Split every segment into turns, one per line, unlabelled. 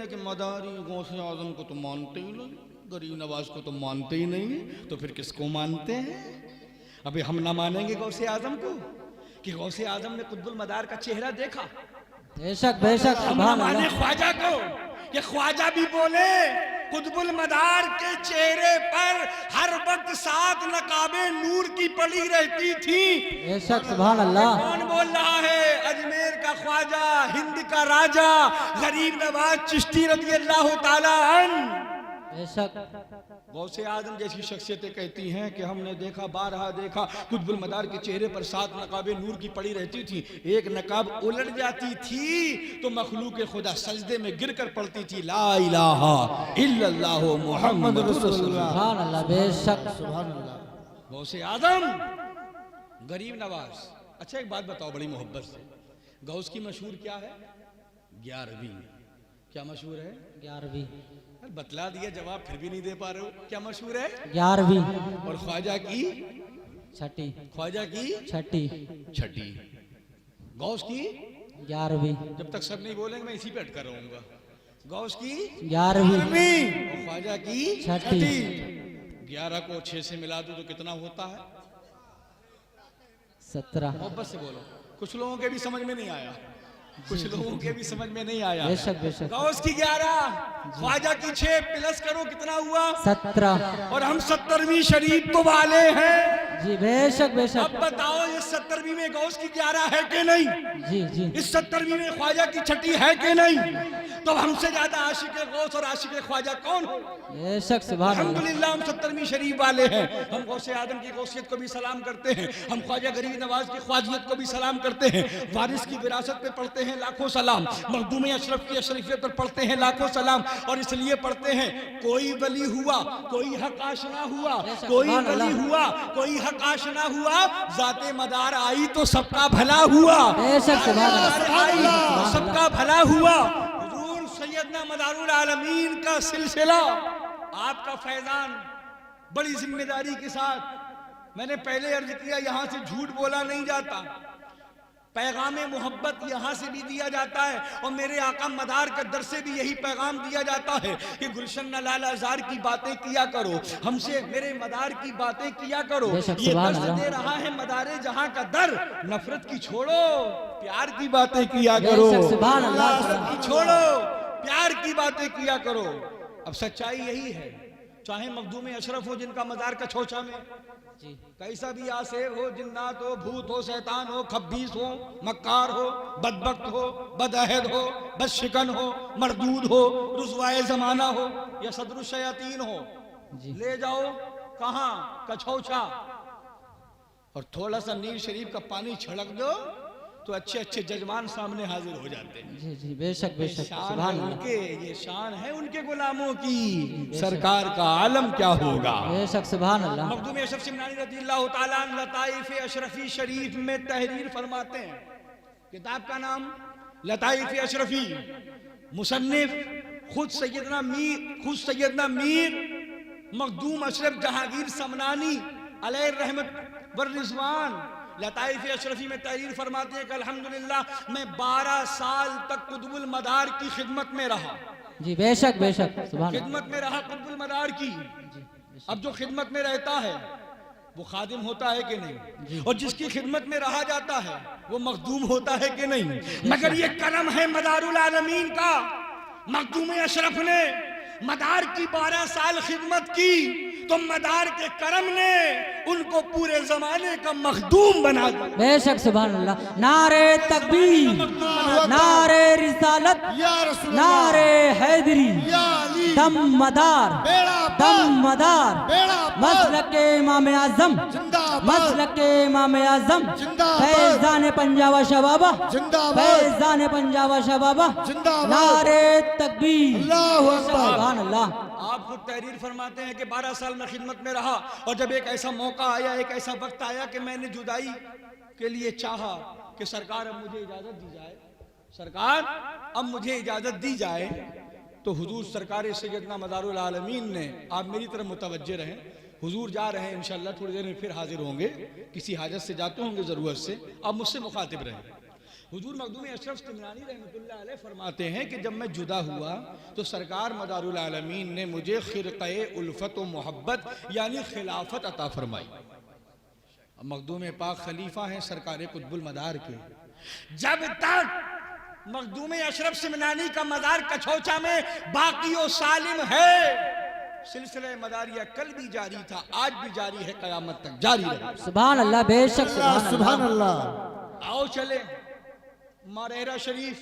कि मदारी गौसे आजम को तो मानते ही नहीं, गरीब नवाज को तो मानते ही नहीं, तो फिर किसको मानते हैं? अभी हम ना मानेंगे गौसे आजम को कि गौसे आजम ने कुतुबुल मदार का चेहरा देखा?
बेशक बेशक।
हम ना माने ख्वाजा को कि ख्वाजा भी बोले कुतुबुल मदार के चेहरे पर हर वक्त 7 नकाबे नूर की पड़ी रहती थी।
बेशक सुभान अल्लाह।
कौन बोल रहा है? अजमेर का ख्वाजा, हिंद का राजा गरीब नवाज चिश्ती रज़ी अल्लाह ताला अन्हु।
बेशक।
गौसे आजम जैसी शख्सियतें कहती हैं कि हमने देखा, बारहा देखा, कुतुबुल मदार के चेहरे पर 7 नकाबे नूर की पड़ी रहती थी। एक नकाब उलट जाती थी तो मखलूक खुदा सजदे में गिरकर पड़ती थी, ला इलाहा इल्लल्लाह मुहम्मद रसूलुल्लाह।
सुभान अल्लाह। बेशक सुभान अल्लाह।
गौसे आजम, गरीब नवाज। अच्छा एक बात बताओ बड़ी मोहब्बत से, गौस की मशहूर क्या है? 11वीं। क्या मशहूर है?
11वीं।
बतला दिया, जवाब फिर भी नहीं दे पा रहे हो। क्या मशहूर है?
11वीं।
और ख्वाजा की?
6ठी।
ख्वाजा की?
6ठी।
गौस की?
11वीं।
जब तक सब नहीं बोलेंगे मैं इसी पे अटका रहूंगा। गौस की?
11वीं।
और ख्वाजा की?
6ठी।
11 को 6 से मिला दो तो कितना होता है?
17।
मोहब्बत से बोलो, कुछ लोगों के भी समझ में नहीं आया, कुछ लोगों के भी समझ में नहीं आया।
बेशक बेशक।
गौस की 11, ख्वाजा की 6, प्लस करो कितना हुआ?
17।
और हम 17वीं शरीफ तो वाले हैं।
जी बेशक बेशक।
अब बताओ इस 17वीं में गौस की 11 है कि नहीं?
जी जी।
इस 17वीं में ख्वाजा की 6ठी है कि नहीं? तो हमसे ज्यादा आशिक गौस और आशिक ख्वाजा कौन हो?
बेशक सुभान अल्लाह।
अल्हम्दुलिल्लाह हम 17वीं शरीफ वाले हैं। हम गौसे आदम की गौसियत को भी सलाम करते हैं, हम ख्वाजा गरीब नवाज की ख्वाजियत को भी सलाम करते हैं, वारिस की विरासत पे पढ़ते हैं लाखों सलाम, मखदूम अशरफ की अशरफियत पर पढ़ते हैं लाखों सलाम। और इसलिए पढ़ते हैं कोई वली हुआ कोई हक आशना हुआ, कोई वली हुआ कोई हक आशना हुआ, जाते मदार आई तो सबका भला हुआ।
बेशक सुभान अल्लाह।
सबका भला हुआ। हुजूर सैयदना मदारुल आलमीन का सिलसिला, आपका फैजान बड़ी जिम्मेदारी के साथ, मैंने पहले अर्ज किया यहां से झूठ बोला नहीं जाता, पैगाम मोहब्बत यहाँ से भी दिया जाता है और मेरे आका मदार के दर से भी यही पैगाम दिया जाता है कि गुलशन लाल आज़ार की बातें किया करो, हमसे मेरे मदार की बातें किया करो। ये दर्स दे रहा है मदारे जहाँ का दर, नफरत की छोड़ो प्यार की बातें किया करो, नफरत की छोड़ो प्यार की बातें किया करो। अब सच्चाई यही है, चाहे मखदूम अशरफ हो जिनका मदार का छोचा में कैसा भी आसेब हो, जिन्नात हो, भूत हो, शैतान हो, खब्बीस हो, मक्कार हो, बदबख्त हो, बदअहद हो, बदशिकन हो, मरदूद हो, रुसवाए जमाना हो या सदरुल शयातीन हो, ले जाओ कहां? कछौछा। और थोड़ा सा नील शरीफ का पानी छिड़क दो तो अच्छे अच्छे जजमान सामने हाजिर हो जाते हैं।
जी जी बेशक बेशक।
शान है उनके, ये शान है उनके गुलामों की, सरकार का आलम क्या होगा?
बेशक सुभान अल्लाह।
मखदूम अशरफ शिमनानी रज़ियल्लाहु ताला अन्हु लताइफ अशरफी शरीफ में तहरीर फरमाते हैं, किताब का नाम लताइफ अशरफी, मुसन्निफ खुद सैयदना मीर मखदूम अशरफ जहांगीर समनानी अलैहि रहमत व रिज़वान लताइफ अशरफी में तहरीर फरमाते हैं कि अल्हम्दुलिल्लाह मैं 12 साल तक कुतुबुल मदार की खिदमत में रहा।
जी बेशक बेशक सुभान अल्लाह।
खिदमत में रहा कुतुबुल मदार की। अब जो खिदमत में रहता है वो खादिम होता है कि नहीं? और जिसकी खिदमत में रहा जाता है वो मखदूम होता है कि नहीं? मगर ये करम है मदारुल आलमीन का, मखदूम अशरफ ने मदार की 12 साल खिदमत की तो मदार के करम ने उनको पूरे जमाने का मखदूम बना दिया।
बेशक सुभान अल्लाह। नारे तकबीर, नारे रिसालत, नारे हैदरी, दम मदार, दम मदार, मसलके इमाम आज़म, मसलके इमाम आज़म, फैज़ान पंजाब शबाबा, फैज़ान पंजाब शबाबा, नारे तकबीर। सुभान अल्लाह।
आप खुद तहरीर फरमाते हैं कि 12 साल में खिदमत में रहा और जब एक ऐसा मौका आया, एक ऐसा वक्त आया कि मैंने जुदाई के लिए चाहा कि सरकार अब मुझे इजाजत दी जाए, सरकार अब मुझे इजाजत दी जाए, तो हुजूर सरकार सैयदना मदारुल आलमीन ने, आप मेरी तरफ मुतवज्जे रहें, हुजूर जा रहे हैं इंशाअल्लाह थोड़ी देर में फिर हाजिर होंगे, किसी हाजत से जाते होंगे ज़रूरत से, आप मुझसे मुखातिब रहें। हुजूर मखदूम अशरफ तिमरानी रहमतुल्लाह अलैह फरमाते हैं कि जब मैं जुदा हुआ तो सरकार मदारुल आलमीन ने मुझे खिरक़े उल्फत व मोहब्बत यानी खिलाफत अता फरमाई। मखदूम पाक खलीफा हैं सरकार कुतुबुल मदार के। जब तक मखदूम अशरफ तिमरानी का मदार कछौचा में बाकी व सालिम है, सिलसिला मदारिया कल भी जारी था, आज भी जारी है, कयामत तक जारी रहेगा।
सुभान अल्लाह, बेशक
सुभान अल्लाह।
आओ चले मारेरा शरीफ,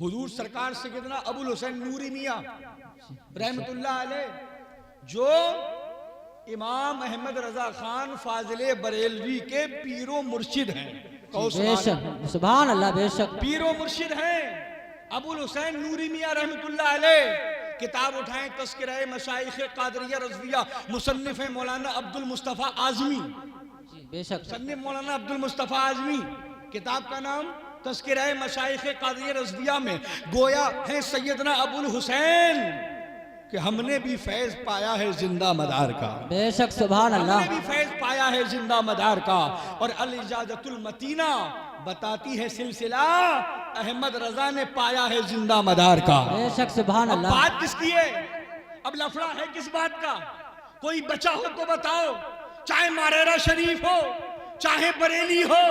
हुजूर सरकार सैयदना अबुल हुसैन नूरी मियां रहमतुल्लाह अलैह, जो इमाम अहमद रजा खान फाजिले बरेलवी के पीरो मुर्शिद हैं।
बेशक सुभान अल्लाह, बेशक
पीरो मुर्शिद हैं अबुल हुसैन नूरी मियां रहमतुल्लाह अलैह। किताब उठाएं तज़किरा मशाइख कादरिया रज़विया, मुसन्निफ है मौलाना अब्दुल मुस्तफ़ा आज़मी,
बेशक
मुसन्निफ मौलाना अब्दुल मुस्तफ़ा आज़मी। किताब का नाम तज़किरा मशाइख कादरिया रज़विया में गोया है सैयदना अबुल हुसैन कि हमने भी फैज़ पाया है जिंदा मदार का।
बेशक सुभान अल्लाह,
हमने भी फैज़ पाया है जिंदा मदार का। और अल इजाज़तुल मतीना बताती है सिलसिला अहमद रजा ने पाया है जिंदा मदार का।
बेशक सुभान
अब
अल्लाह।
बात किसकी है? अब लफड़ा है किस बात का? कोई बचा हो तो बताओ, चाहे मारेरा शरीफ हो, चाहे बरेली हो,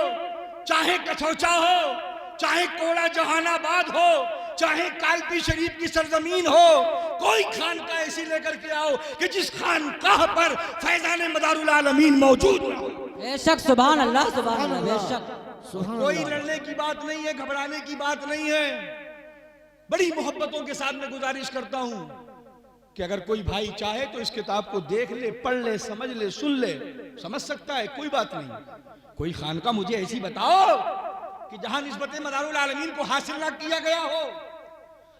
चाहे कछौचा हो, चाहे कोड़ा जहानाबाद हो, चाहे कालपी शरीफ की सरजमीन हो, कोई खानका ऐसी लेकर के आओ कि जिस खानकाह पर फैजान मदारुल आलमीन मौजूद हो।
बेशक सुभान अल्लाह, सुभान अल्लाह, बेशक
कोई लड़ने की बात नहीं है, घबराने की बात नहीं है। बड़ी मोहब्बतों के साथ मैं गुजारिश करता हूं कि अगर कोई भाई चाहे तो इस किताब को देख ले, पढ़ ले, समझ ले, सुन ले, समझ सकता है, कोई बात नहीं। कोई खानका मुझे ऐसी बताओ कि जहां निस्बत मदारुल आलमीन को हासिल ना किया गया हो।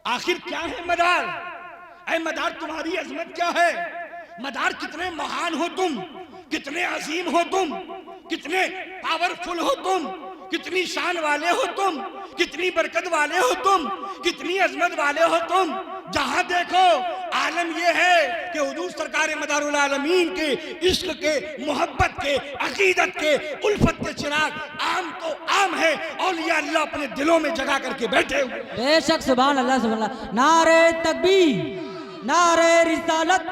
आखिर क्या है मदार? ऐ मदार तुम्हारी अजमत क्या है? मदार कितने महान हो तुम, कितने अजीम हो तुम, कितने पावरफुल हो तुम, कितनी शान वाले हो तुम, कितनी बरकत वाले हो तुम, कितनी अजमत वाले हो तुम। जहां देखो आलम यह है कि हुजूर सरकार मदारुल आलमीन के इश्क के, मोहब्बत के, अकीदत के, उल्फत के चिराग आम तो आम है, औलिया अल्लाह अपने दिलों में जगा करके बैठे हुए।
बेशक सुभान अल्लाह, सुभान अल्लाह। नारे तकबीर, नारे रिसालत,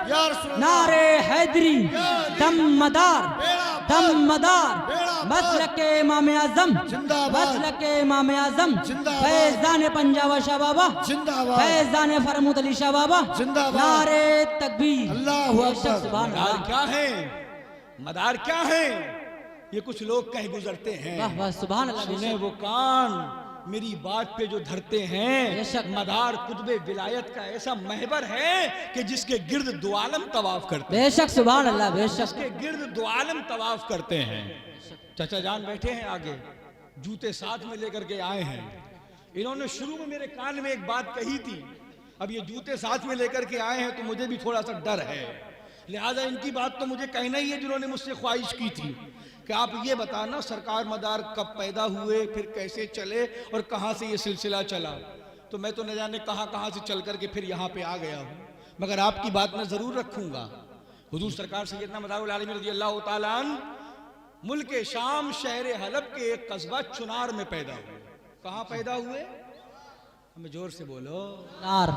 नारे हैदरी, दम मदार, दम मदार, मसलके इमाम आज़म, मसलके इमाम आज़म, फैज़ान पंजाब शाह बाबा, फैज़ान फरमूद अली शाह बाबा, नारे तकबीर। बेशक सुभान
मदार
अल्लाह।
क्या है? मदार क्या है? ये कुछ लोग कह गुजरते हैं,
वाह वाह सुभान अल्लाह,
सुने
बेशक
वो कान मेरी बात पे जो धरते हैं।
बेशक।
मदार कुतुबे विलायत का ऐसा महबर है कि जिसके गिर्द दो आलम तवाफ करते हैं,
बेशक सुभान अल्लाह, बेशक
जिसके गिर्द दो आलम तवाफ करते हैं। चाचा जान बैठे हैं आगे, जूते साथ में लेकर के आए हैं। इन्होंने शुरू में मेरे कान में एक बात कही थी, अब ये जूते साथ में लेकर के आए हैं तो मुझे भी थोड़ा सा डर है, लिहाजा इनकी बात तो मुझे कहना ही है जिन्होंने मुझसे ख्वाहिश की थी कि आप ये बताना सरकार मदार कब पैदा हुए, फिर कैसे चले और कहाँ से ये सिलसिला चला। तो मैं तो न जाने कहाँ से चल करके फिर यहाँ पे आ गया हूँ, मगर आपकी बात मैं ज़रूर रखूँगा। हुजूर सरकार सैयदना मदारुल आलमीन रज़ियल्लाहु ताला अन्हु मुल्क शाम शहर हलब के एक कस्बा चुनार में पैदा हुए। कहाँ पैदा हुए? हमें जोर से बोलो,
नार,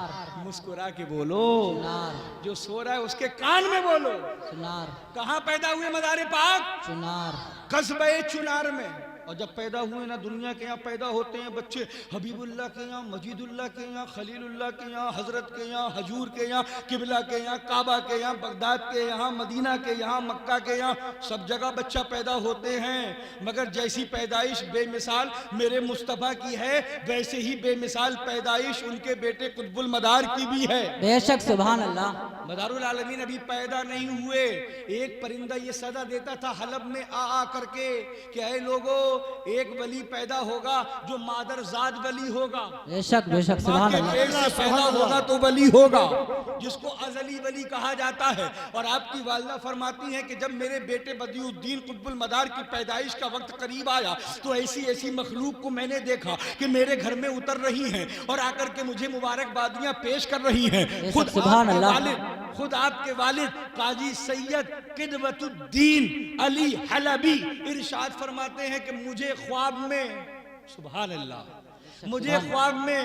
मुस्कुरा के बोलो,
नार,
जो सो रहा है उसके कान में बोलो।
चुनार,
कहाँ पैदा हुए मदार पाक?
चुनार,
कस्बे चुनार में। और जब पैदा हुए ना, दुनिया के यहाँ पैदा होते हैं बच्चे हबीबुल्लाह के यहाँ, मजीदुल्लाह के यहाँ, खलीलुल्लाह के यहाँ, हजरत के यहाँ, हजूर के यहाँ, किबला के यहाँ, काबा के यहाँ, बगदाद के यहाँ, मदीना के यहाँ, मक्का के यहाँ, सब जगह बच्चा पैदा होते हैं। मगर जैसी पैदाइश बेमिसाल मेरे मुस्तफ़ा की है, वैसे ही बेमिसाल पैदाइश उनके बेटे कुतुबुल मदार की भी है।
बेशक सुभान अल्लाह।
मदारुल आलमीन अभी पैदा नहीं हुए, एक परिंदा ये सदा देता था हलब में आ करके कि ऐ लोगों, एक वली पैदा होगा जो मादरजाद वली होगा,
बेशक बेशक
माँ
सुभान
के
अल्लाह।
पेट से पैदा होगा तो वली होगा, जिसको अजली वली कहा जाता है। और आपकी वालिदा फरमाती हैं कि जब मेरे बेटे बदियुद्दीन कुतुबुल मदार की पैदाइश का वक्त करीब आया तो ऐसी ऐसी मखलूक को मैंने देखा कि मेरे घर में उतर रही हैं और आकर के मुझे मुबारकबादियां पेश कर रही हैं। खुद आपके वालिद काजी सैयद किदवतुद्दीन अली हलबी इरशाद फरमाते हैं कि मुझे ख्वाब में सुभान अल्लाह। मुझे ख्वाब में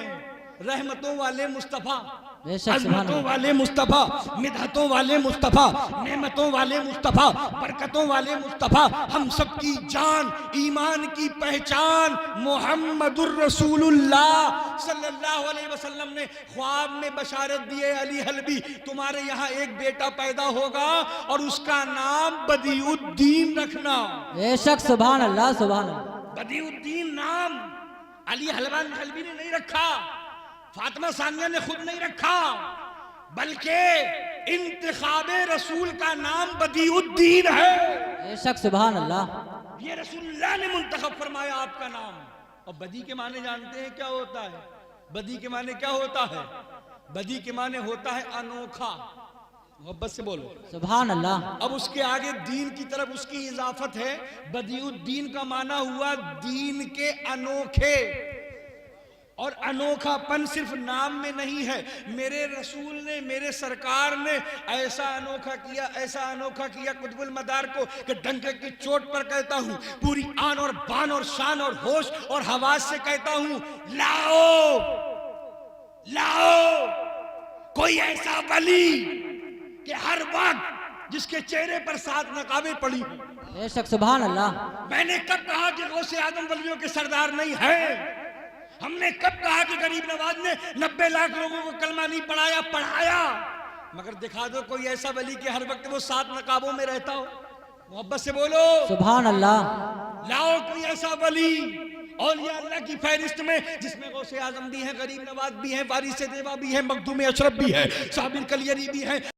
रहमतों वाले मुस्तफा,
बेशक सुभान
अज़मतों
अल्लाह।
वाले मुस्तफा, मिदहतों वाले मुस्तफा, नेमतों वाले मुस्तफा, बरकतों वाले मुस्तफा, हम सब की जान, ईमान की पहचान मोहम्मदुर रसूलुल्लाह सल्लल्लाहु अलैहि वसल्लम ने ख्वाब में बशारत दिए, अली हलबी तुम्हारे यहाँ एक बेटा पैदा होगा और उसका नाम बदीउद्दीन रखना।
बेशक सुभान अल्लाह सुभान अल्लाह।
बदीउद्दीन नाम अली हलबी ने नहीं रखा, फातिमा सानिया ने खुद नहीं रखा, बल्कि इंतखाबे रसूल का नाम बदीउद्दीन है।
बेशक सुभान अल्लाह।
ये रसूलुल्लाह ने मुंतखब फरमाया आपका नाम। और बदी के माने जानते हैं क्या होता है? बदी के माने क्या होता है? बदी के माने होता है अनोखा। मोहब्बत से बोलो
सुभान अल्लाह।
अब उसके आगे दीन की तरफ उसकी इजाफत है। बदीउद्दीन का माना हुआ दीन के अनोखे, और अनोखापन सिर्फ नाम में नहीं है। मेरे रसूल ने, मेरे सरकार ने ऐसा अनोखा किया, ऐसा अनोखा किया कुतुबुल मदार को कि डंके की चोट पर कहता हूं, पूरी आन और बान और शान और होश और हवास से कहता हूं, लाओ लाओ कोई ऐसा वली कि हर वक्त जिसके चेहरे पर 7 नकाबें पड़ी।
बेशक सुभान अल्लाह।
मैंने कब कहा कि गौसे आदम वलियों के सरदार नहीं है? हमने कब कहा कि गरीब नवाज ने 90 लाख लोगों को कलमा नहीं पढ़ाया? पढ़ाया। मगर दिखा दो कोई ऐसा वली कि हर वक्त वो 7 नकाबों में रहता हो। मोहब्बत से बोलो
सुभान अल्लाह।
लाओ कोई ऐसा वली औलिया अल्लाह की फहरिस्त में जिसमें गौसे आजम भी है, गरीब नवाज भी है, वारिस देवा भी है, मखदूम अशरफ भी है, साबिर कलियरी भी है,